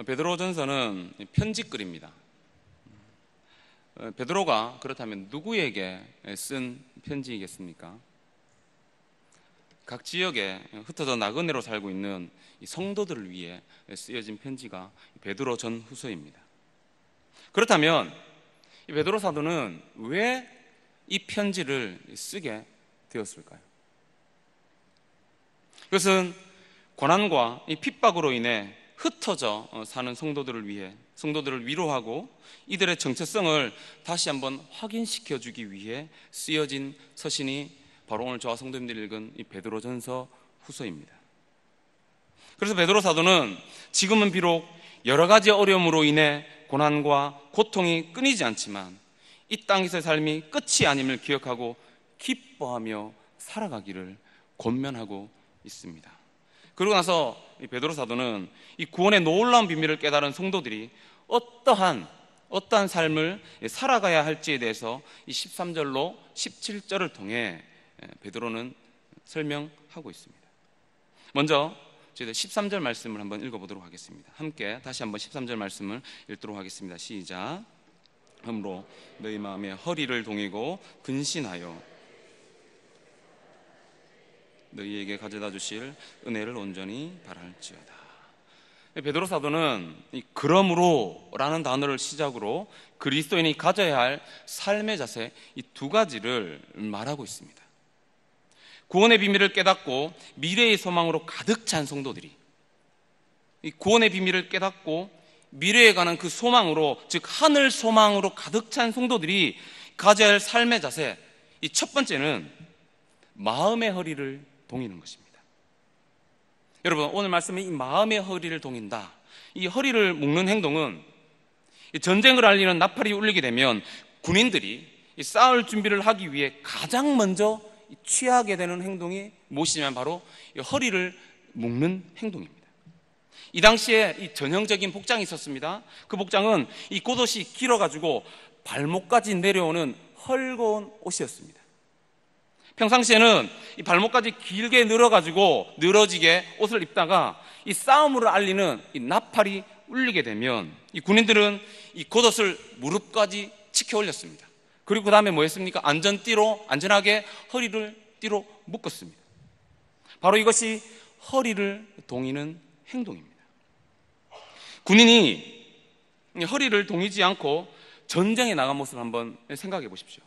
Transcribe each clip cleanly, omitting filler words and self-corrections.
베드로전서는 편지글입니다. 베드로가 그렇다면 누구에게 쓴 편지이겠습니까? 각 지역에 흩어져 나그네로 살고 있는 성도들을 위해 쓰여진 편지가 베드로 전후서입니다. 그렇다면 이 베드로 사도는 왜 이 편지를 쓰게 되었을까요? 그것은 고난과 이 핍박으로 인해 흩어져 사는 성도들을 위해, 성도들을 위로하고 이들의 정체성을 다시 한번 확인시켜주기 위해 쓰여진 서신이 바로 오늘 저와 성도님들이 읽은 이 베드로전서 후서입니다. 그래서 베드로 사도는 지금은 비록 여러 가지 어려움으로 인해 고난과 고통이 끊이지 않지만 이 땅에서의 삶이 끝이 아님을 기억하고 기뻐하며 살아가기를 권면하고 있습니다. 그러고 나서 이 베드로 사도는 이 구원의 놀라운 비밀을 깨달은 성도들이 어떠한 삶을 살아가야 할지에 대해서 이 13절로 17절을 통해 베드로는 설명하고 있습니다. 먼저 저희들 13절 말씀을 한번 읽어보도록 하겠습니다. 함께 다시 한번 13절 말씀을 읽도록 하겠습니다. 시작. 그러므로 너희 마음에 허리를 동이고 근신하여 너희에게 가져다 주실 은혜를 온전히 바랄지어다. 베드로 사도는 이 그러므로라는 단어를 시작으로 그리스도인이 가져야 할 삶의 자세 이 두 가지를 말하고 있습니다. 구원의 비밀을 깨닫고 미래의 소망으로 가득 찬 성도들이, 이 구원의 비밀을 깨닫고 미래에 가는 그 소망으로, 즉 하늘 소망으로 가득 찬 성도들이 가져야 할 삶의 자세, 이 첫 번째는 마음의 허리를 동이는 것입니다. 여러분, 오늘 말씀은 이 마음의 허리를 동인다. 이 허리를 묶는 행동은 전쟁을 알리는 나팔이 울리게 되면 군인들이 싸울 준비를 하기 위해 가장 먼저 취하게 되는 행동이 무엇이냐면 바로 이 허리를 묶는 행동입니다. 이 당시에 이 전형적인 복장이 있었습니다. 그 복장은 이 겉옷이 길어가지고 발목까지 내려오는 헐거운 옷이었습니다. 평상시에는 이 발목까지 길게 늘어가지고 늘어지게 옷을 입다가 이 싸움을 알리는 이 나팔이 울리게 되면 이 군인들은 이 겉옷을 무릎까지 치켜 올렸습니다. 그리고 그 다음에 뭐 했습니까? 안전하게 허리를 띠로 묶었습니다. 바로 이것이 허리를 동이는 행동입니다. 군인이 허리를 동이지 않고 전쟁에 나간 모습을 한번 생각해 보십시오.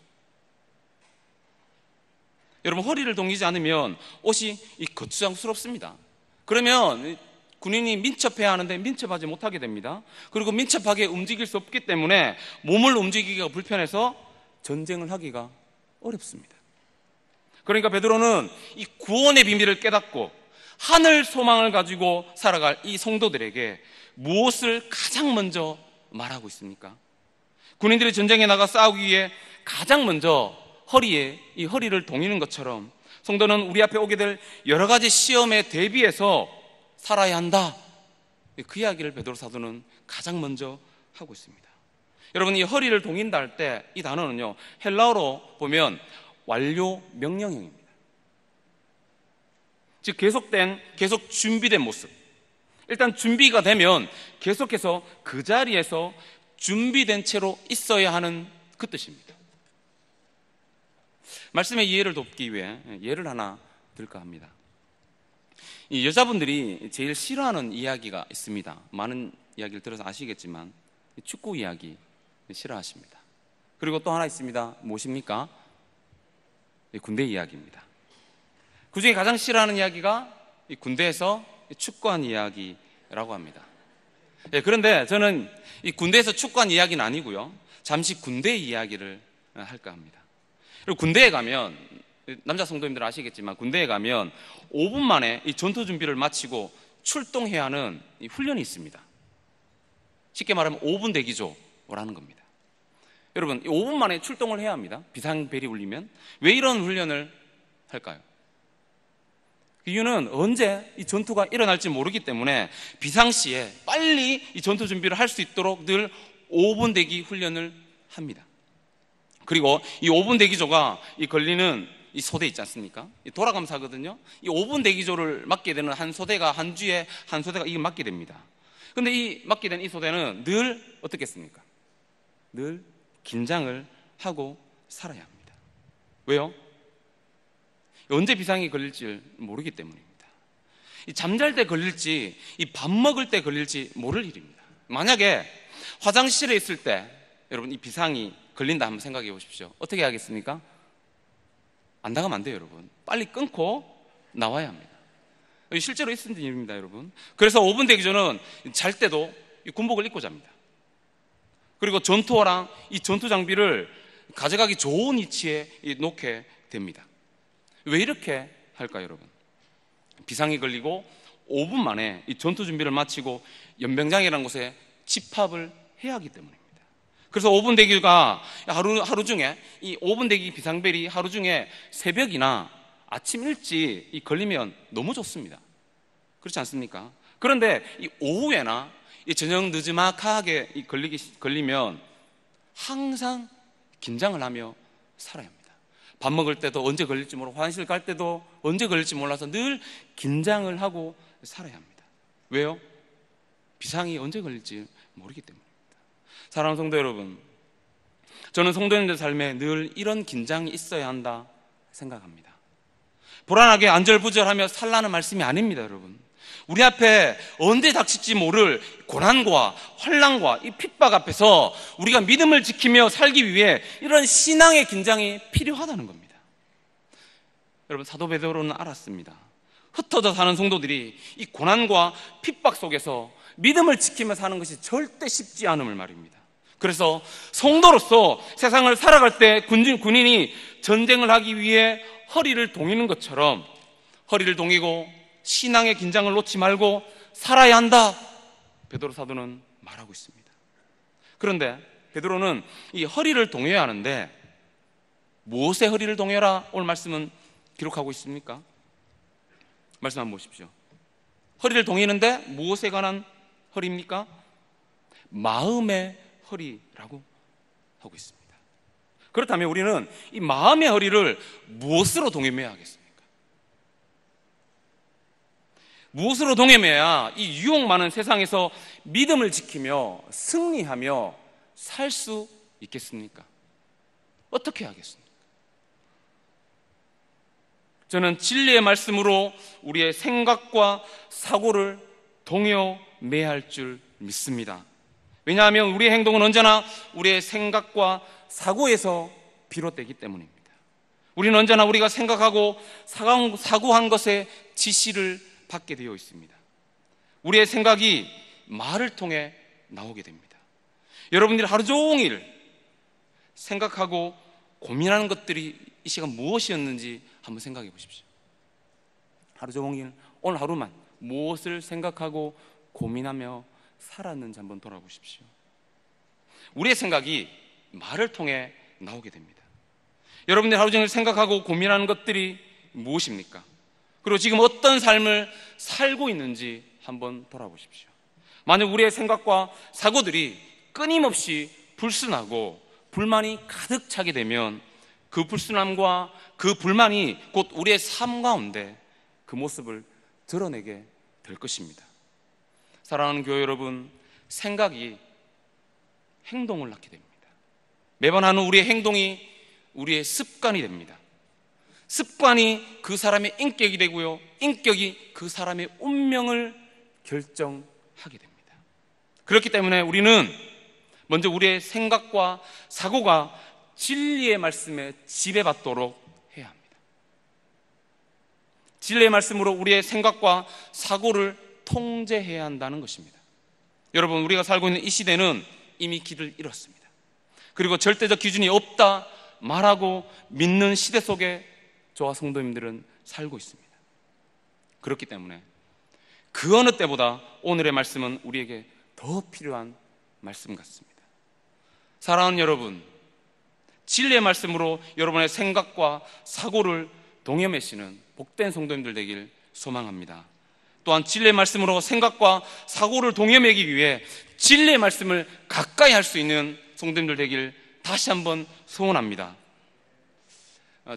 여러분, 허리를 동이지 않으면 옷이 거추장스럽습니다. 그러면 군인이 민첩해야 하는데 민첩하지 못하게 됩니다. 그리고 민첩하게 움직일 수 없기 때문에 몸을 움직이기가 불편해서 전쟁을 하기가 어렵습니다. 그러니까 베드로는 이 구원의 비밀을 깨닫고 하늘 소망을 가지고 살아갈 이 성도들에게 무엇을 가장 먼저 말하고 있습니까? 군인들이 전쟁에 나가 싸우기 위해 가장 먼저 이 허리를 동이는 것처럼 성도는 우리 앞에 오게 될 여러 가지 시험에 대비해서 살아야 한다. 그 이야기를 베드로 사도는 가장 먼저 하고 있습니다. 여러분, 이 허리를 동인다 할 때 이 단어는요, 헬라어로 보면 완료 명령형입니다. 즉 계속 준비된 모습. 일단 준비가 되면 계속해서 그 자리에서 준비된 채로 있어야 하는 그 뜻입니다. 말씀의 이해를 돕기 위해 예를 하나 들까 합니다. 이 여자분들이 제일 싫어하는 이야기가 있습니다. 많은 이야기를 들어서 아시겠지만 축구 이야기 싫어하십니다. 그리고 또 하나 있습니다. 무엇입니까? 군대 이야기입니다. 그 중에 가장 싫어하는 이야기가 이 군대에서 축구한 이야기라고 합니다. 그런데 저는 이 군대에서 축구한 이야기는 아니고요, 잠시 군대 이야기를 할까 합니다. 그리고 군대에 가면, 남자 성도님들 아시겠지만 군대에 가면 5분 만에 이 전투 준비를 마치고 출동해야 하는 이 훈련이 있습니다. 쉽게 말하면 5분 대기조라는 겁니다. 여러분, 5분 만에 출동을 해야 합니다. 비상벨이 울리면. 왜 이런 훈련을 할까요? 그 이유는 언제 이 전투가 일어날지 모르기 때문에 비상시에 빨리 이 전투 준비를 할 수 있도록 늘 5분 대기 훈련을 합니다. 그리고 이 5분 대기조가 이 걸리는 이 소대 있지 않습니까? 돌아가면서 하거든요. 이 5분 대기조를 맡게 되는 한 소대가, 한 주에 한 소대가 이걸 맡게 됩니다. 근데 이 맡게 된 이 소대는 늘 어떻겠습니까? 늘 긴장을 하고 살아야 합니다. 왜요? 언제 비상이 걸릴지 모르기 때문입니다. 이 잠잘 때 걸릴지, 이 밥 먹을 때 걸릴지 모를 일입니다. 만약에 화장실에 있을 때 여러분 이 비상이 걸린다 한번 생각해 보십시오. 어떻게 하겠습니까? 안 나가면 안 돼요, 여러분. 빨리 끊고 나와야 합니다. 실제로 있은 일입니다, 여러분. 그래서 5분 대기 전은 잘 때도 이 군복을 입고 잡니다. 그리고 전투화랑 이 전투 장비를 가져가기 좋은 위치에 놓게 됩니다. 왜 이렇게 할까요, 여러분? 비상이 걸리고 5분 만에 이 전투 준비를 마치고 연병장이라는 곳에 집합을 해야 하기 때문입니다. 그래서 5분 대기가 하루 중에 이 5분 대기 비상벨이 하루 중에 새벽이나 아침 일찍 걸리면 너무 좋습니다. 그렇지 않습니까? 그런데 이 오후에나 이 저녁 늦지막하게 걸리면 항상 긴장을 하며 살아야 합니다. 밥 먹을 때도 언제 걸릴지 모르고 화장실 갈 때도 언제 걸릴지 몰라서 늘 긴장을 하고 살아야 합니다. 왜요? 비상이 언제 걸릴지 모르기 때문입니다. 사랑하는 성도 여러분, 저는 성도님들 삶에 늘 이런 긴장이 있어야 한다 생각합니다. 불안하게 안절부절하며 살라는 말씀이 아닙니다, 여러분. 우리 앞에 언제 닥칠지 모를 고난과 환난과 이 핍박 앞에서 우리가 믿음을 지키며 살기 위해 이런 신앙의 긴장이 필요하다는 겁니다. 여러분, 사도 베드로는 알았습니다. 흩어져 사는 성도들이 이 고난과 핍박 속에서 믿음을 지키며 사는 것이 절대 쉽지 않음을 말입니다. 그래서 성도로서 세상을 살아갈 때 군인이 전쟁을 하기 위해 허리를 동이는 것처럼 허리를 동이고 신앙의 긴장을 놓지 말고 살아야 한다, 베드로 사도는 말하고 있습니다. 그런데 베드로는 이 허리를 동여야 하는데 무엇의 허리를 동여라 오늘 말씀은 기록하고 있습니까? 말씀 한번 보십시오. 허리를 동이는데 무엇에 관한 허리입니까? 마음의 허리라고 하고 있습니다. 그렇다면 우리는 이 마음의 허리를 무엇으로 동여매야 하겠습니까? 무엇으로 동여매야 이 유혹 많은 세상에서 믿음을 지키며 승리하며 살 수 있겠습니까? 어떻게 하겠습니까? 저는 진리의 말씀으로 우리의 생각과 사고를 동여매야 할 줄 믿습니다. 왜냐하면 우리의 행동은 언제나 우리의 생각과 사고에서 비롯되기 때문입니다. 우리는 언제나 우리가 생각하고 사고한 것의 지시를 받게 되어 있습니다. 우리의 생각이 말을 통해 나오게 됩니다. 여러분들이 하루 종일 생각하고 고민하는 것들이 이 시간 무엇이었는지 한번 생각해 보십시오. 하루 종일 오늘 하루만 무엇을 생각하고 고민하며 살았는지 한번 돌아보십시오. 우리의 생각이 말을 통해 나오게 됩니다. 여러분들이 하루 종일 생각하고 고민하는 것들이 무엇입니까? 그리고 지금 어떤 삶을 살고 있는지 한번 돌아보십시오. 만약 우리의 생각과 사고들이 끊임없이 불순하고 불만이 가득 차게 되면 그 불순함과 그 불만이 곧 우리의 삶 가운데 그 모습을 드러내게 될 것입니다. 사랑하는 교회 여러분, 생각이 행동을 낳게 됩니다. 매번 하는 우리의 행동이 우리의 습관이 됩니다. 습관이 그 사람의 인격이 되고요, 인격이 그 사람의 운명을 결정하게 됩니다. 그렇기 때문에 우리는 먼저 우리의 생각과 사고가 진리의 말씀에 지배받도록 해야 합니다. 진리의 말씀으로 우리의 생각과 사고를 통제해야 한다는 것입니다. 여러분, 우리가 살고 있는 이 시대는 이미 길을 잃었습니다. 그리고 절대적 기준이 없다 말하고 믿는 시대 속에 저와 성도님들은 살고 있습니다. 그렇기 때문에 그 어느 때보다 오늘의 말씀은 우리에게 더 필요한 말씀 같습니다. 사랑하는 여러분, 진리의 말씀으로 여러분의 생각과 사고를 동여매시는 복된 성도님들 되길 소망합니다. 또한 진리의 말씀으로 생각과 사고를 동여매기 위해 진리의 말씀을 가까이 할 수 있는 성도님들 되길 다시 한번 소원합니다.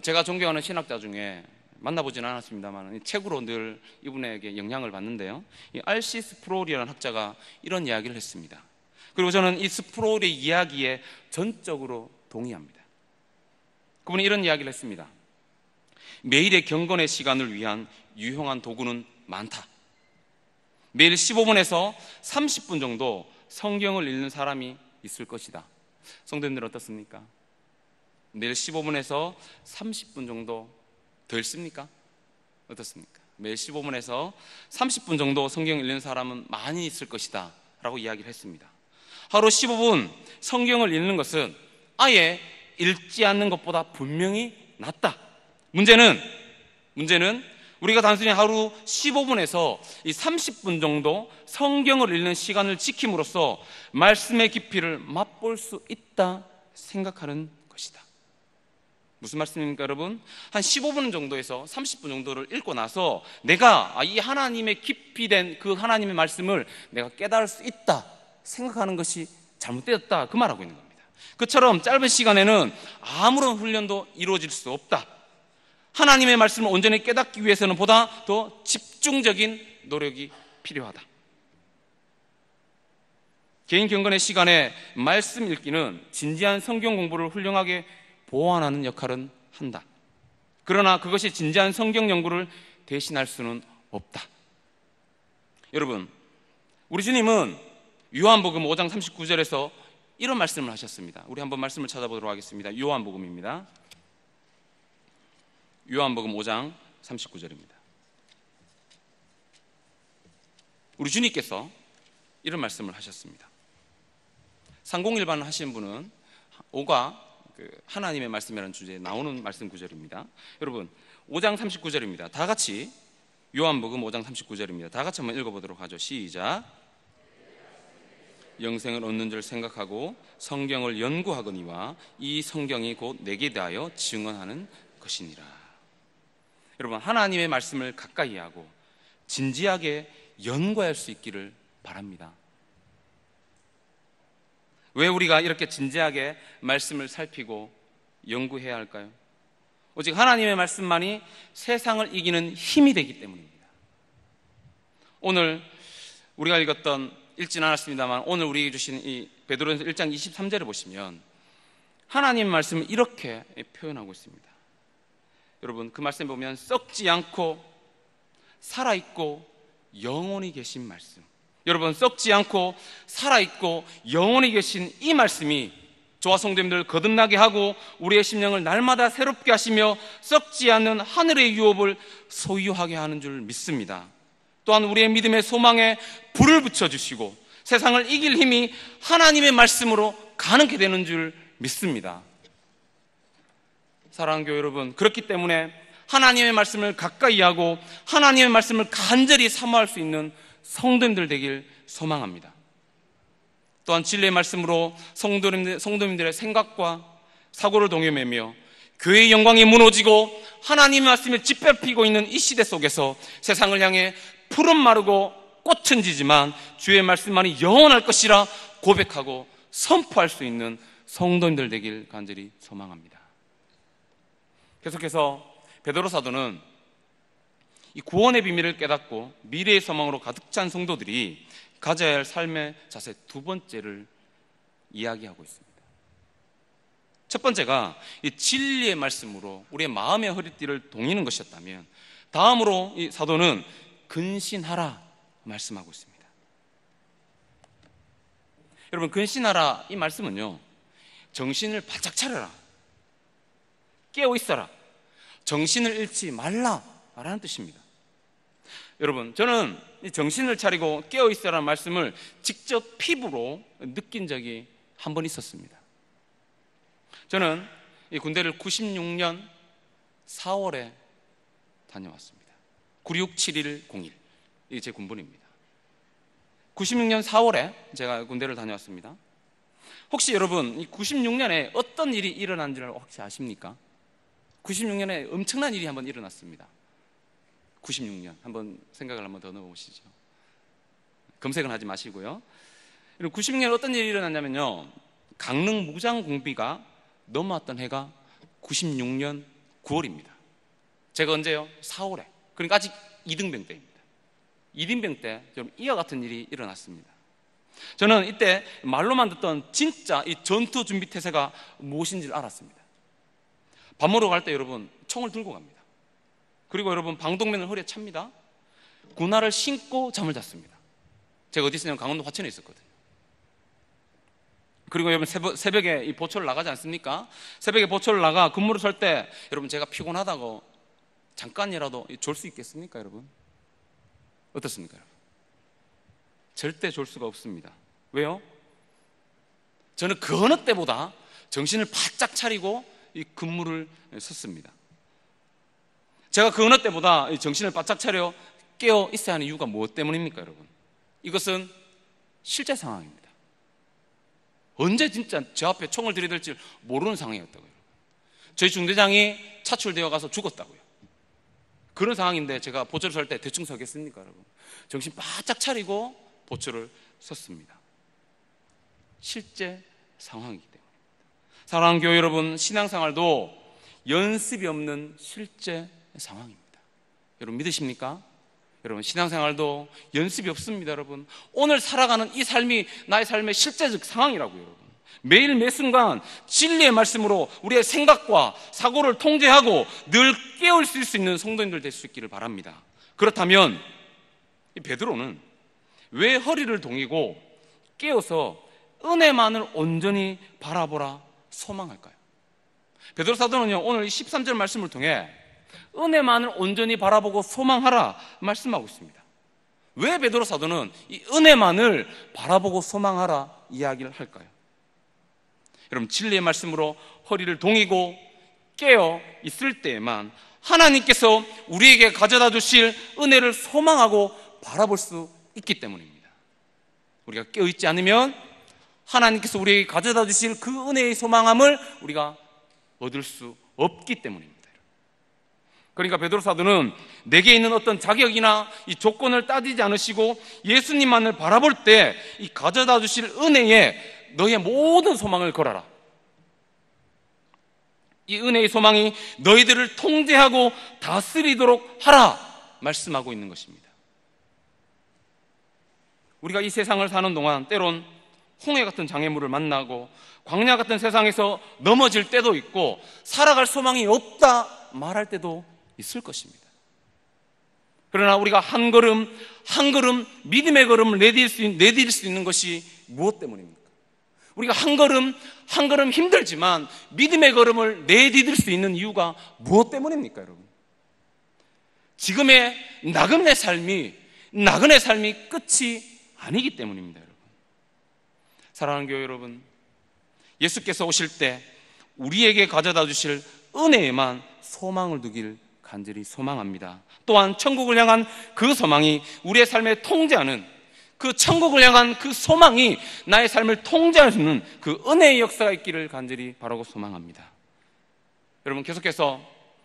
제가 존경하는 신학자 중에 만나보지는 않았습니다만 책으로 늘 이분에게 영향을 받는데요. 이 R.C. 스프롤이라는 학자가 이런 이야기를 했습니다. 그리고 저는 이 스프롤의 이야기에 전적으로 동의합니다. 그분이 이런 이야기를 했습니다. 매일의 경건의 시간을 위한 유용한 도구는 많다. 매일 15분에서 30분 정도 성경을 읽는 사람이 있을 것이다. 성도님들 어떻습니까? 매일 15분에서 30분 정도 더 읽습니까? 어떻습니까? 매일 15분에서 30분 정도 성경을 읽는 사람은 많이 있을 것이다 라고 이야기를 했습니다. 하루 15분 성경을 읽는 것은 아예 읽지 않는 것보다 분명히 낫다. 문제는 우리가 단순히 하루 15분에서 이 30분 정도 성경을 읽는 시간을 지킴으로써 말씀의 깊이를 맛볼 수 있다 생각하는 것이다. 무슨 말씀입니까, 여러분? 한 15분 정도에서 30분 정도를 읽고 나서 내가 이 하나님의 깊이 된 그 하나님의 말씀을 내가 깨달을 수 있다 생각하는 것이 잘못되었다, 그 말하고 있는 겁니다. 그처럼 짧은 시간에는 아무런 훈련도 이루어질 수 없다. 하나님의 말씀을 온전히 깨닫기 위해서는 보다 더 집중적인 노력이 필요하다. 개인 경건의 시간에 말씀 읽기는 진지한 성경 공부를 훌륭하게 보완하는 역할은 한다. 그러나 그것이 진지한 성경 연구를 대신할 수는 없다. 여러분, 우리 주님은 요한복음 5장 39절에서 이런 말씀을 하셨습니다. 우리 한번 말씀을 찾아보도록 하겠습니다. 요한복음입니다. 요한복음 5장 39절입니다. 우리 주님께서 이런 말씀을 하셨습니다. 상공일반을 하시는 분은 5가 하나님의 말씀이라는 주제에 나오는 말씀 구절입니다. 여러분, 5장 39절입니다. 다 같이 요한복음 5장 39절입니다. 다 같이 한번 읽어보도록 하죠. 시작. 영생을 얻는 줄 생각하고 성경을 연구하거니와 이 성경이 곧 내게 대하여 증언하는 것이니라. 여러분, 하나님의 말씀을 가까이 하고 진지하게 연구할 수 있기를 바랍니다. 왜 우리가 이렇게 진지하게 말씀을 살피고 연구해야 할까요? 오직 하나님의 말씀만이 세상을 이기는 힘이 되기 때문입니다. 오늘 우리가 읽지는 않았습니다만 오늘 우리에게 주신 이 베드로전서 1장 23절을 보시면 하나님의 말씀을 이렇게 표현하고 있습니다. 여러분, 그 말씀에 보면 썩지 않고 살아있고 영원히 계신 말씀. 여러분, 썩지 않고 살아있고 영원히 계신 이 말씀이 저와 성도님들 거듭나게 하고 우리의 심령을 날마다 새롭게 하시며 썩지 않는 하늘의 유업을 소유하게 하는 줄 믿습니다. 또한 우리의 믿음의 소망에 불을 붙여주시고 세상을 이길 힘이 하나님의 말씀으로 가능케 되는 줄 믿습니다. 사랑하는 교회 여러분, 그렇기 때문에 하나님의 말씀을 가까이 하고 하나님의 말씀을 간절히 사모할 수 있는 성도님들 되길 소망합니다. 또한 진리의 말씀으로 성도님들의 생각과 사고를 동요매며 교회의 영광이 무너지고 하나님의 말씀을 짓밟히고 있는 이 시대 속에서 세상을 향해 풀은 마르고 꽃은 지지만 주의 말씀만이 영원할 것이라 고백하고 선포할 수 있는 성도님들 되길 간절히 소망합니다. 계속해서 베드로 사도는 이 구원의 비밀을 깨닫고 미래의 소망으로 가득 찬 성도들이 가져야 할 삶의 자세 두 번째를 이야기하고 있습니다. 첫 번째가 이 진리의 말씀으로 우리의 마음의 허리띠를 동이는 것이었다면, 다음으로 이 사도는 근신하라 말씀하고 있습니다. 여러분, 근신하라 이 말씀은요, 정신을 바짝 차려라, 깨어 있어라, 정신을 잃지 말라라는 뜻입니다. 여러분, 저는 정신을 차리고 깨어 있어라는 말씀을 직접 피부로 느낀 적이 한 번 있었습니다. 저는 이 군대를 96년 4월에 다녀왔습니다. 967101, 이게 제 군번입니다. 96년 4월에 제가 군대를 다녀왔습니다. 혹시 여러분, 이 96년에 어떤 일이 일어난지를 혹시 아십니까? 96년에 엄청난 일이 한번 일어났습니다. 96년 한번 생각을 한번 더 넣어보시죠. 검색은 하지 마시고요. 96년에 어떤 일이 일어났냐면요, 강릉 무장 공비가 넘어왔던 해가 96년 9월입니다. 제가 언제요? 4월에. 그러니까 아직 이등병 때입니다. 이등병 때 이와 같은 일이 일어났습니다. 저는 이때 말로만 듣던 진짜 이 전투 준비 태세가 무엇인지를 알았습니다. 밥 먹으러 갈 때 여러분 총을 들고 갑니다. 그리고 여러분 방독면을 허리에 찹니다. 군화를 신고 잠을 잤습니다. 제가 어디 있었냐면 강원도 화천에 있었거든요. 그리고 여러분 새벽에 이 보초를 나가지 않습니까? 새벽에 보초를 나가 근무를 설 때 여러분 제가 피곤하다고 잠깐이라도 졸 수 있겠습니까 여러분? 어떻습니까 여러분? 절대 졸 수가 없습니다. 왜요? 저는 그 어느 때보다 정신을 바짝 차리고 이 근무를 섰습니다. 제가 그 어느 때보다 정신을 바짝 차려 깨어 있어야 하는 이유가 무엇 때문입니까 여러분? 이것은 실제 상황입니다. 언제 진짜 제 앞에 총을 들이댈지 모르는 상황이었다고요. 저희 중대장이 차출되어 가서 죽었다고요. 그런 상황인데 제가 보초를 설 때 대충 서겠습니까 여러분? 정신 바짝 차리고 보초를 섰습니다. 실제 상황이기 때문입니다. 사랑하는 교회 여러분, 신앙생활도 연습이 없는 실제 상황입니다. 여러분 믿으십니까? 여러분 신앙생활도 연습이 없습니다. 여러분 오늘 살아가는 이 삶이 나의 삶의 실제적 상황이라고요. 여러분 매일 매 순간 진리의 말씀으로 우리의 생각과 사고를 통제하고 늘 깨울 수 있는 성도님들 될 수 있기를 바랍니다. 그렇다면 이 베드로는 왜 허리를 동이고 깨어서 은혜만을 온전히 바라보라 소망할까요? 베드로 사도는요 오늘 이 13절 말씀을 통해 은혜만을 온전히 바라보고 소망하라 말씀하고 있습니다. 왜 베드로 사도는 이 은혜만을 바라보고 소망하라 이야기를 할까요? 여러분 진리의 말씀으로 허리를 동이고 깨어 있을 때에만 하나님께서 우리에게 가져다 주실 은혜를 소망하고 바라볼 수 있기 때문입니다. 우리가 깨어 있지 않으면 하나님께서 우리에게 가져다 주실 그 은혜의 소망함을 우리가 얻을 수 없기 때문입니다. 그러니까 베드로 사도는 내게 있는 어떤 자격이나 이 조건을 따지지 않으시고 예수님만을 바라볼 때 이 가져다 주실 은혜에 너의 모든 소망을 걸어라. 이 은혜의 소망이 너희들을 통제하고 다스리도록 하라 말씀하고 있는 것입니다. 우리가 이 세상을 사는 동안 때론 홍해 같은 장애물을 만나고 광야 같은 세상에서 넘어질 때도 있고 살아갈 소망이 없다 말할 때도 있을 것입니다. 그러나 우리가 한 걸음 한 걸음 믿음의 걸음을 내디딜 수 있는 것이 무엇 때문입니까? 우리가 한 걸음 한 걸음 힘들지만 믿음의 걸음을 내디딜 수 있는 이유가 무엇 때문입니까 여러분? 지금의 나그네 삶이 끝이 아니기 때문입니다 여러분. 사랑하는 교회 여러분, 예수께서 오실 때 우리에게 가져다 주실 은혜에만 소망을 두길 간절히 소망합니다. 또한 천국을 향한 그 소망이 우리의 삶을 통제하는 그 천국을 향한 그 소망이 나의 삶을 통제할 수 있는 그 은혜의 역사가 있기를 간절히 바라고 소망합니다. 여러분 계속해서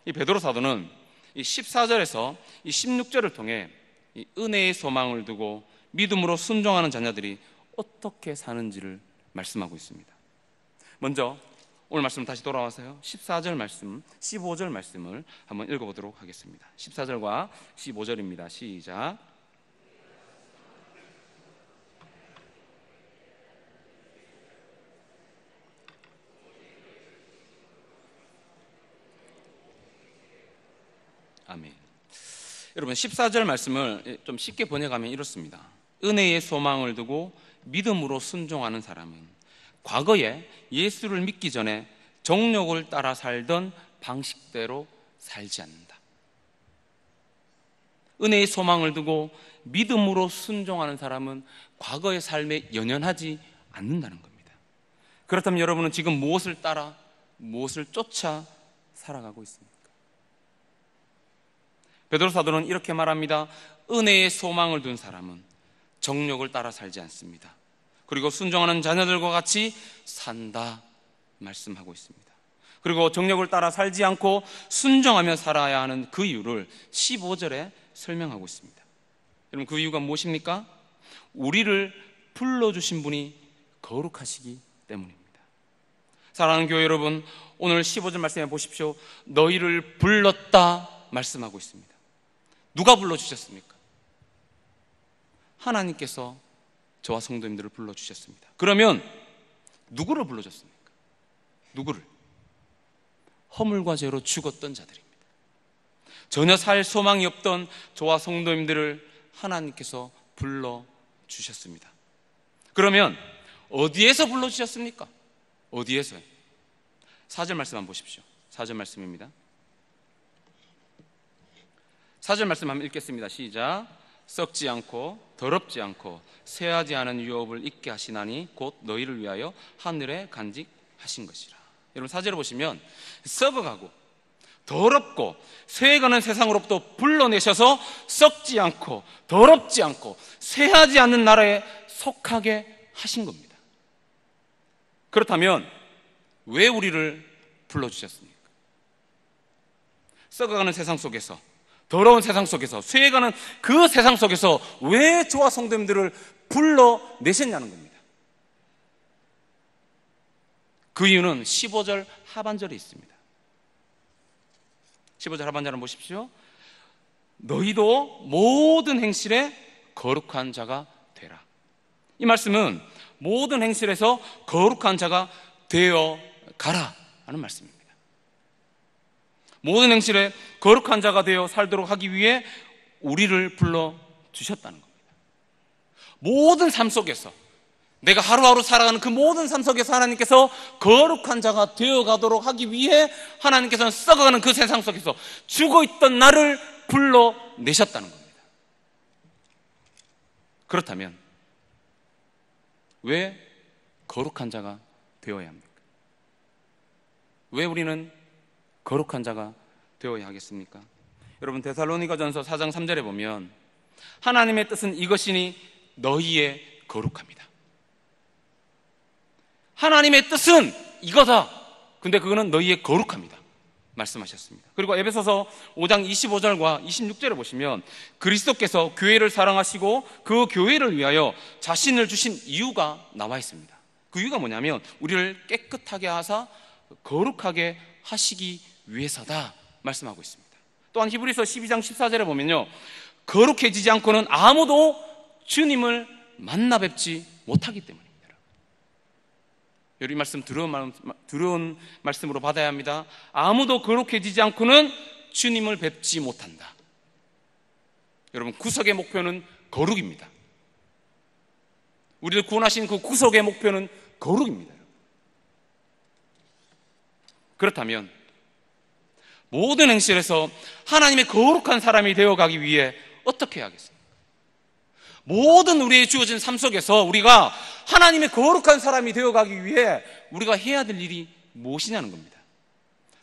이 베드로 사도는 이 14절에서 이 16절을 통해 이 은혜의 소망을 두고 믿음으로 순종하는 자녀들이 어떻게 사는지를 말씀하고 있습니다. 먼저 오늘 말씀 다시 돌아와서요 14절 말씀, 15절 말씀을 한번 읽어보도록 하겠습니다. 14절과 15절입니다. 시작. 아멘. 여러분 14절 말씀을 좀 쉽게 번역하면 이렇습니다. 은혜의 소망을 두고 믿음으로 순종하는 사람은 과거에 예수를 믿기 전에 정욕을 따라 살던 방식대로 살지 않는다. 은혜의 소망을 두고 믿음으로 순종하는 사람은 과거의 삶에 연연하지 않는다는 겁니다. 그렇다면 여러분은 지금 무엇을 따라 무엇을 쫓아 살아가고 있습니까? 베드로 사도는 이렇게 말합니다. 은혜의 소망을 둔 사람은 정욕을 따라 살지 않습니다. 그리고 순종하는 자녀들과 같이 산다 말씀하고 있습니다. 그리고 정욕을 따라 살지 않고 순종하며 살아야 하는 그 이유를 15절에 설명하고 있습니다. 여러분 그 이유가 무엇입니까? 우리를 불러주신 분이 거룩하시기 때문입니다. 사랑하는 교회 여러분, 오늘 15절 말씀해 보십시오. 너희를 불렀다 말씀하고 있습니다. 누가 불러주셨습니까? 하나님께서 저와 성도님들을 불러주셨습니다. 그러면 누구를 불러줬습니까? 누구를? 허물과 죄로 죽었던 자들입니다. 전혀 살 소망이 없던 저와 성도님들을 하나님께서 불러주셨습니다. 그러면 어디에서 불러주셨습니까? 어디에서요? 4절 말씀 한번 보십시오. 4절 말씀입니다. 4절 말씀 한번 읽겠습니다. 시작. 썩지 않고 더럽지 않고 쇠하지 않은 유업을 잊게 하시나니 곧 너희를 위하여 하늘에 간직하신 것이라. 여러분 4절을 보시면 썩어가고 더럽고 쇠해가는 세상으로부터 불러내셔서 썩지 않고 더럽지 않고 쇠하지 않는 나라에 속하게 하신 겁니다. 그렇다면 왜 우리를 불러주셨습니까? 썩어가는 세상 속에서, 더러운 세상 속에서, 쇠해가는 그 세상 속에서 왜 저와 성도님들을 불러내셨냐는 겁니다. 그 이유는 15절 하반절에 있습니다. 15절 하반절을 보십시오. 너희도 모든 행실에 거룩한 자가 되라. 이 말씀은 모든 행실에서 거룩한 자가 되어 가라 하는 말씀입니다. 모든 행실에 거룩한 자가 되어 살도록 하기 위해 우리를 불러주셨다는 겁니다. 모든 삶 속에서, 내가 하루하루 살아가는 그 모든 삶 속에서 하나님께서 거룩한 자가 되어 가도록 하기 위해 하나님께서는 썩어가는 그 세상 속에서 죽어있던 나를 불러내셨다는 겁니다. 그렇다면 왜 거룩한 자가 되어야 합니까? 왜 우리는 거룩한 자가 되어야 하겠습니까? 여러분 데살로니가전서 4장 3절에 보면 하나님의 뜻은 이것이니 너희의 거룩합니다. 하나님의 뜻은 이거다. 근데 그거는 너희의 거룩합니다 말씀하셨습니다. 그리고 에베소서 5장 25절과 26절에 보시면 그리스도께서 교회를 사랑하시고 그 교회를 위하여 자신을 주신 이유가 나와 있습니다. 그 이유가 뭐냐면 우리를 깨끗하게 하사 거룩하게 하시기 위해서다 말씀하고 있습니다. 또한 히브리서 12장 14절에 보면요, 거룩해지지 않고는 아무도 주님을 만나 뵙지 못하기 때문입니다. 이 말씀 두려운 말씀으로 받아야 합니다. 아무도 거룩해지지 않고는 주님을 뵙지 못한다. 여러분 구속의 목표는 거룩입니다. 우리를 구원하신 그 구속의 목표는 거룩입니다. 그렇다면 모든 행실에서 하나님의 거룩한 사람이 되어가기 위해 어떻게 해야겠습니까? 모든 우리의 주어진 삶 속에서 우리가 하나님의 거룩한 사람이 되어가기 위해 우리가 해야 될 일이 무엇이냐는 겁니다.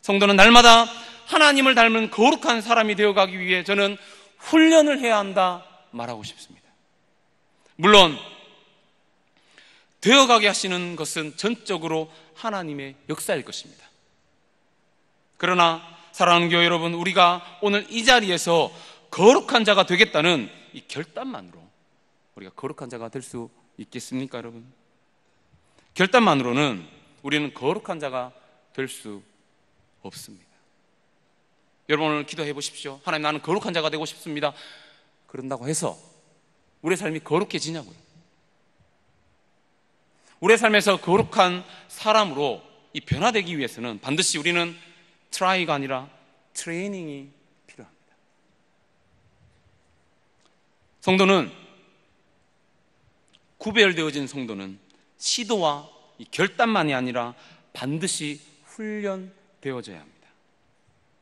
성도는 날마다 하나님을 닮은 거룩한 사람이 되어가기 위해 저는 훈련을 해야 한다 말하고 싶습니다. 물론 되어가게 하시는 것은 전적으로 하나님의 역사일 것입니다. 그러나 사랑하는 교회 여러분, 우리가 오늘 이 자리에서 거룩한 자가 되겠다는 이 결단만으로 우리가 거룩한 자가 될 수 있겠습니까, 여러분? 결단만으로는 우리는 거룩한 자가 될 수 없습니다. 여러분 오늘 기도해 보십시오. 하나님, 나는 거룩한 자가 되고 싶습니다. 그런다고 해서 우리의 삶이 거룩해지냐고요? 우리의 삶에서 거룩한 사람으로 이 변화되기 위해서는 반드시 우리는 트라이가 아니라 트레이닝이 필요합니다. 성도는, 구별되어진 성도는 시도와 이 결단만이 아니라 반드시 훈련되어져야 합니다.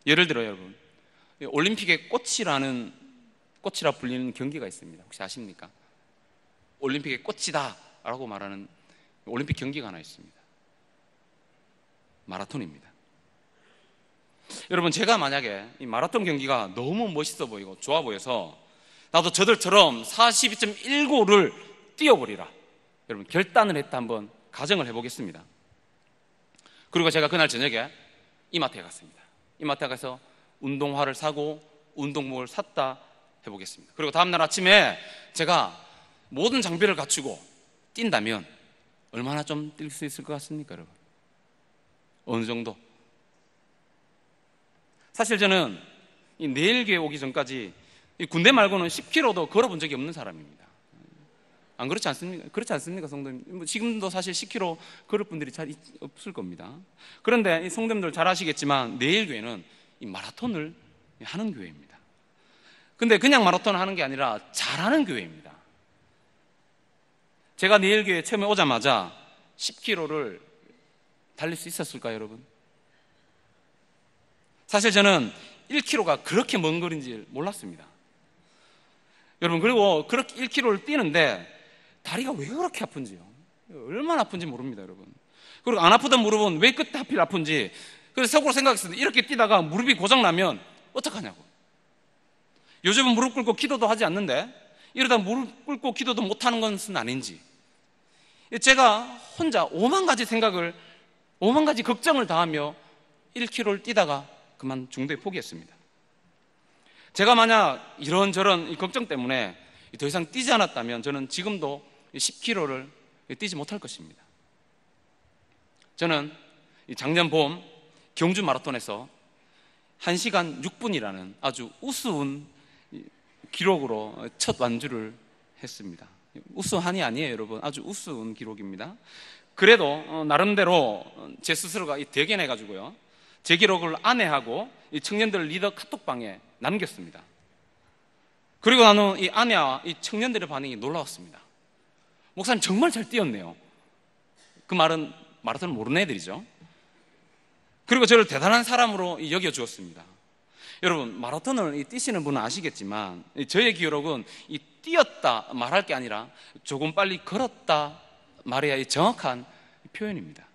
예를 들어 여러분, 올림픽의 꽃이라 불리는 경기가 있습니다. 혹시 아십니까? 올림픽의 꽃이다 라고 말하는 올림픽 경기가 하나 있습니다. 마라톤입니다. 여러분, 제가 만약에 이 마라톤 경기가 너무 멋있어 보이고 좋아 보여서 나도 저들처럼 42.19를 뛰어버리라, 여러분 결단을 했다 한번 가정을 해보겠습니다. 그리고 제가 그날 저녁에 이마트에 갔습니다. 이마트에 가서 운동화를 사고 운동복을 샀다 해보겠습니다. 그리고 다음날 아침에 제가 모든 장비를 갖추고 뛴다면 얼마나 좀 뛸 수 있을 것 같습니까, 여러분? 어느 정도? 사실 저는 이 내일교회 오기 전까지 이 군대 말고는 10km도 걸어본 적이 없는 사람입니다. 안 그렇지 않습니까? 그렇지 않습니까, 성도님? 지금도 사실 10km 걸을 분들이 잘 없을 겁니다. 그런데 이 성도님들 잘 아시겠지만 내일교회는 이 마라톤을 하는 교회입니다. 근데 그냥 마라톤을 하는 게 아니라 잘하는 교회입니다. 제가 내일교회 처음에 오자마자 10km를 달릴 수 있었을까요, 여러분? 사실 저는 1km가 그렇게 먼 거리인지 몰랐습니다. 여러분, 그리고 그렇게 1km를 뛰는데 다리가 왜 그렇게 아픈지요? 얼마나 아픈지 모릅니다, 여러분. 그리고 안 아프던 무릎은 왜 그때 하필 아픈지. 그래서 속으로 생각했어요. 이렇게 뛰다가 무릎이 고장나면 어떡하냐고. 요즘은 무릎 꿇고 기도도 하지 않는데 이러다 무릎 꿇고 기도도 못하는 것은 아닌지. 제가 혼자 5만 가지 생각을, 5만 가지 걱정을 다하며 1km를 뛰다가 그만 중도에 포기했습니다. 제가 만약 이런저런 이 걱정 때문에 더 이상 뛰지 않았다면 저는 지금도 10km를 뛰지 못할 것입니다. 저는 작년 봄 경주 마라톤에서 1시간 6분이라는 아주 우스운 기록으로 첫 완주를 했습니다. 우스한이 아니에요, 여러분. 아주 우스운 기록입니다. 그래도 나름대로 제 스스로가 대견해가지고요, 제 기록을 아내하고 이 청년들 리더 카톡방에 남겼습니다. 그리고 나는 이 아내와 이 청년들의 반응이 놀라웠습니다. 목사님 정말 잘 뛰었네요. 그 말은 마라톤을 모르는 애들이죠. 그리고 저를 대단한 사람으로 여겨주었습니다. 여러분, 마라톤을 뛰시는 분은 아시겠지만 저의 기록은 이 뛰었다 말할 게 아니라 조금 빨리 걸었다 말해야 정확한 표현입니다.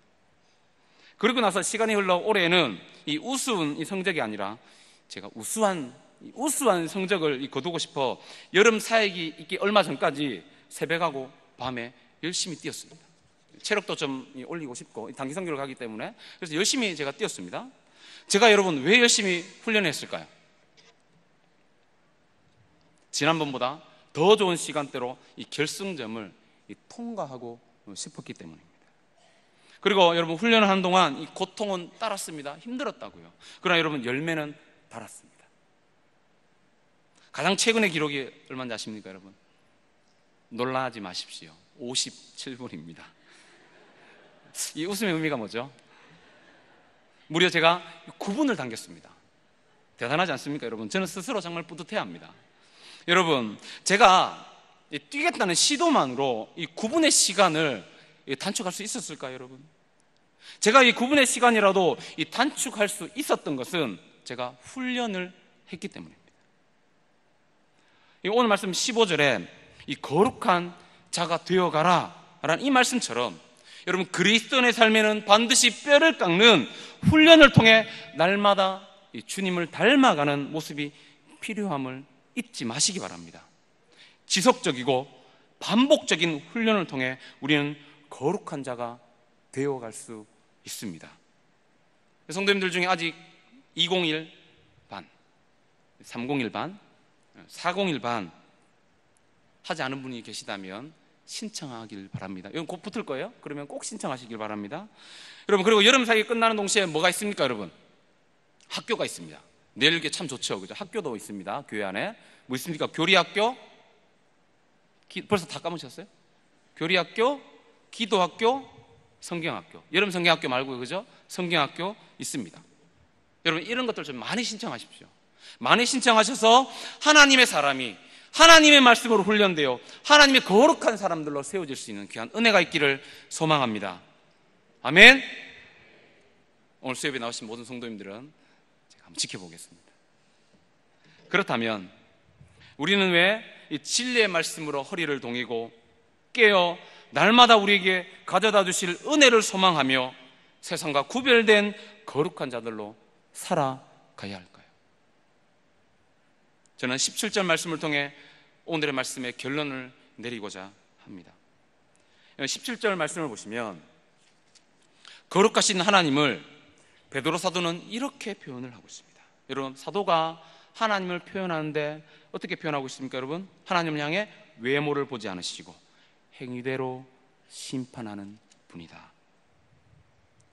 그리고 나서 시간이 흘러 올해는 이 우스운 이 성적이 아니라 제가 우수한 성적을 거두고 싶어 여름 사역이 있기 얼마 전까지 새벽하고 밤에 열심히 뛰었습니다. 체력도 좀 올리고 싶고 단기 선교를 가기 때문에 그래서 열심히 제가 뛰었습니다. 제가 여러분 왜 열심히 훈련했을까요? 지난번보다 더 좋은 시간대로 이 결승점을 통과하고 싶었기 때문입니다. 그리고 여러분 훈련을 하는 동안 이 고통은 따랐습니다. 힘들었다고요. 그러나 여러분 열매는 달았습니다. 가장 최근의 기록이 얼마인지 아십니까, 여러분? 놀라지 마십시오. 57분입니다. 이 웃음의 의미가 뭐죠? 무려 제가 9분을 당겼습니다. 대단하지 않습니까, 여러분? 저는 스스로 정말 뿌듯해합니다. 여러분, 제가 뛰겠다는 시도만으로 이 9분의 시간을 단축할 수 있었을까요, 여러분? 제가 이 9분의 시간이라도 단축할 수 있었던 것은 제가 훈련을 했기 때문입니다. 오늘 말씀 15절에 이 거룩한 자가 되어가라 라는 이 말씀처럼 여러분, 그리스도인의 삶에는 반드시 뼈를 깎는 훈련을 통해 날마다 주님을 닮아가는 모습이 필요함을 잊지 마시기 바랍니다. 지속적이고 반복적인 훈련을 통해 우리는 거룩한 자가 되어갈 수 있습니다. 성도님들 중에 아직 201 반, 301 반, 401 반 하지 않은 분이 계시다면 신청하길 바랍니다. 이건 곧 붙을 거예요. 그러면 꼭 신청하시길 바랍니다. 여러분, 그리고 여름 사역이 끝나는 동시에 뭐가 있습니까, 여러분? 학교가 있습니다. 내일게 참 좋죠, 그죠? 학교도 있습니다. 교회 안에 뭐 있습니까? 교리학교, 벌써 다 까먹으셨어요? 교리학교, 기도학교, 성경학교. 여름 성경학교 말고, 그죠? 성경학교 있습니다. 여러분, 이런 것들 좀 많이 신청하십시오. 많이 신청하셔서 하나님의 사람이 하나님의 말씀으로 훈련되어 하나님의 거룩한 사람들로 세워질 수 있는 귀한 은혜가 있기를 소망합니다. 아멘. 오늘 수업에 나오신 모든 성도님들은 제가 한번 지켜보겠습니다. 그렇다면 우리는 왜 이 진리의 말씀으로 허리를 동이고 깨어 날마다 우리에게 가져다 주실 은혜를 소망하며 세상과 구별된 거룩한 자들로 살아가야 할까요? 저는 17절 말씀을 통해 오늘의 말씀의 결론을 내리고자 합니다. 17절 말씀을 보시면 거룩하신 하나님을 베드로 사도는 이렇게 표현을 하고 있습니다. 여러분, 사도가 하나님을 표현하는데 어떻게 표현하고 있습니까, 여러분? 하나님을 향해 외모를 보지 않으시고 행위대로 심판하는 분이다.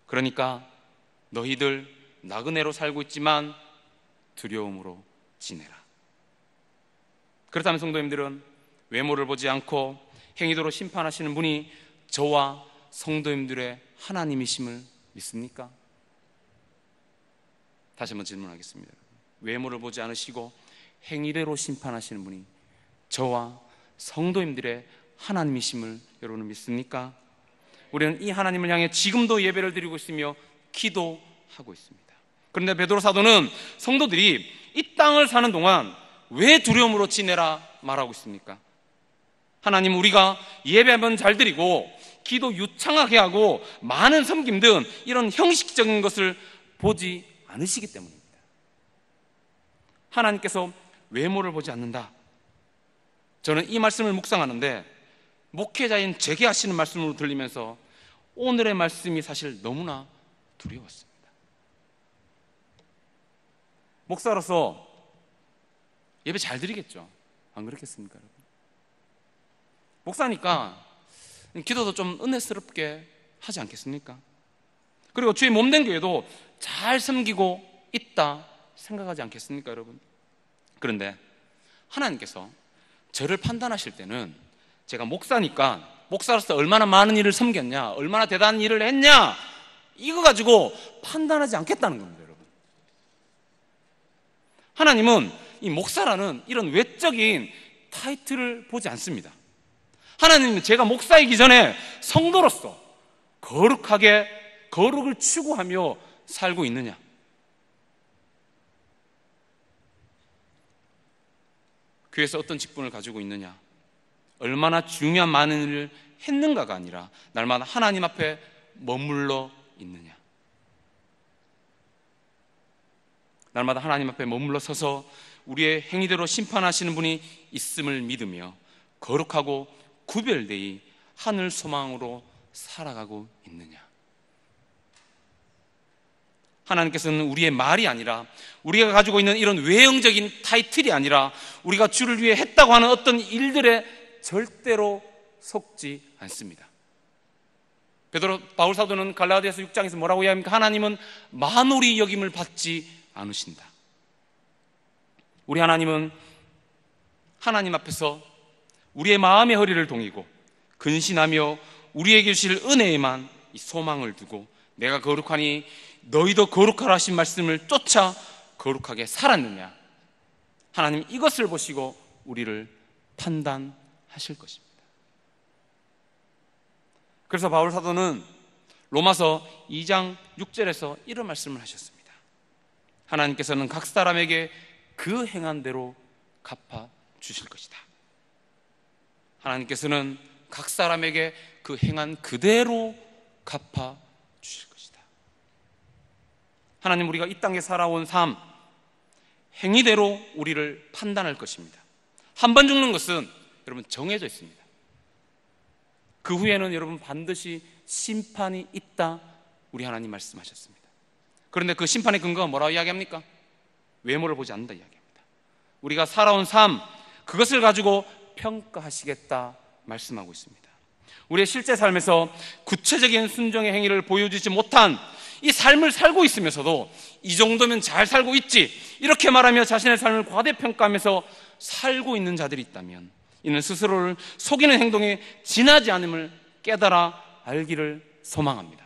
그러니까 너희들 나그네로 살고 있지만 두려움으로 지내라. 그렇다면 성도님들은 외모를 보지 않고 행위대로 심판하시는 분이 저와 성도님들의 하나님이심을 믿습니까? 다시 한번 질문하겠습니다. 외모를 보지 않으시고 행위대로 심판하시는 분이 저와 성도님들의 하나님이심을 여러분은 믿습니까? 우리는 이 하나님을 향해 지금도 예배를 드리고 있으며 기도하고 있습니다. 그런데 베드로 사도는 성도들이 이 땅을 사는 동안 왜 두려움으로 지내라 말하고 있습니까? 하나님, 우리가 예배하면 잘 드리고 기도 유창하게 하고 많은 섬김 등 이런 형식적인 것을 보지 않으시기 때문입니다. 하나님께서 외모를 보지 않는다. 저는 이 말씀을 묵상하는데 목회자인 제게 하시는 말씀으로 들리면서 오늘의 말씀이 사실 너무나 두려웠습니다. 목사로서 예배 잘 드리겠죠? 안 그렇겠습니까, 여러분? 목사니까 기도도 좀 은혜스럽게 하지 않겠습니까? 그리고 주의 몸된 교회도 잘 섬기고 있다 생각하지 않겠습니까, 여러분? 그런데 하나님께서 저를 판단하실 때는 제가 목사니까 목사로서 얼마나 많은 일을 섬겼냐, 얼마나 대단한 일을 했냐, 이거 가지고 판단하지 않겠다는 겁니다, 여러분. 하나님은 이 목사라는 이런 외적인 타이틀을 보지 않습니다. 하나님은 제가 목사이기 전에 성도로서 거룩하게 거룩을 추구하며 살고 있느냐, 교회에서 어떤 직분을 가지고 있느냐, 얼마나 중요한 많은 일을 했는가가 아니라 날마다 하나님 앞에 머물러 있느냐, 날마다 하나님 앞에 머물러 서서 우리의 행위대로 심판하시는 분이 있음을 믿으며 거룩하고 구별되이 하늘 소망으로 살아가고 있느냐. 하나님께서는 우리의 말이 아니라, 우리가 가지고 있는 이런 외형적인 타이틀이 아니라 우리가 주를 위해 했다고 하는 어떤 일들에 절대로 속지 않습니다. 바울 사도는 갈라디아서 6장에서 뭐라고 이야기합니까? 하나님은 만홀히 여김을 받지 않으신다. 우리 하나님은 하나님 앞에서 우리의 마음의 허리를 동이고 근신하며 우리에게 주실 은혜에만 이 소망을 두고 내가 거룩하니 너희도 거룩하라 하신 말씀을 쫓아 거룩하게 살았느냐, 하나님 이것을 보시고 우리를 판단하실 것입니다. 그래서 바울 사도는 로마서 2장 6절에서 이런 말씀을 하셨습니다. 하나님께서는 각 사람에게 그 행한 대로 갚아 주실 것이다. 하나님께서는 각 사람에게 그 행한 그대로 갚아 주실 것이다. 하나님, 우리가 이 땅에 살아온 삶, 행위대로 우리를 판단할 것입니다. 한 번 죽는 것은 여러분 정해져 있습니다. 그 후에는 여러분 반드시 심판이 있다, 우리 하나님 말씀하셨습니다. 그런데 그 심판의 근거가 뭐라고 이야기합니까? 외모를 보지 않는다 이야기합니다. 우리가 살아온 삶, 그것을 가지고 평가하시겠다 말씀하고 있습니다. 우리의 실제 삶에서 구체적인 순종의 행위를 보여주지 못한 이 삶을 살고 있으면서도 이 정도면 잘 살고 있지, 이렇게 말하며 자신의 삶을 과대평가하면서 살고 있는 자들이 있다면 이는 스스로를 속이는 행동에 지나지 않음을 깨달아 알기를 소망합니다.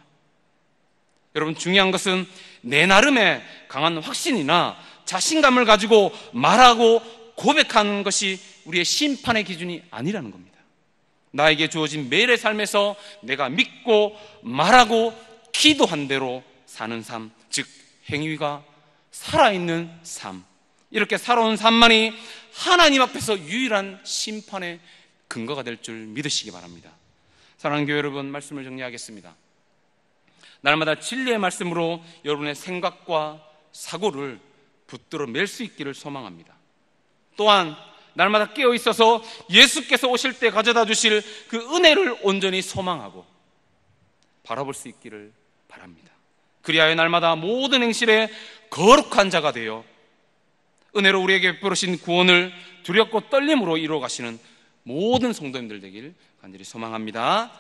여러분, 중요한 것은 내 나름의 강한 확신이나 자신감을 가지고 말하고 고백하는 것이 우리의 심판의 기준이 아니라는 겁니다. 나에게 주어진 매일의 삶에서 내가 믿고 말하고 기도한 대로 사는 삶, 즉 행위가 살아있는 삶, 이렇게 살아온 삶만이 하나님 앞에서 유일한 심판의 근거가 될 줄 믿으시기 바랍니다. 사랑하는 교회 여러분, 말씀을 정리하겠습니다. 날마다 진리의 말씀으로 여러분의 생각과 사고를 붙들어 맬 수 있기를 소망합니다. 또한 날마다 깨어 있어서 예수께서 오실 때 가져다 주실 그 은혜를 온전히 소망하고 바라볼 수 있기를 바랍니다. 그리하여 날마다 모든 행실에 거룩한 자가 되어 은혜로 우리에게 베푸신 구원을 두렵고 떨림으로 이루어 가시는 모든 성도님들 되길 간절히 소망합니다.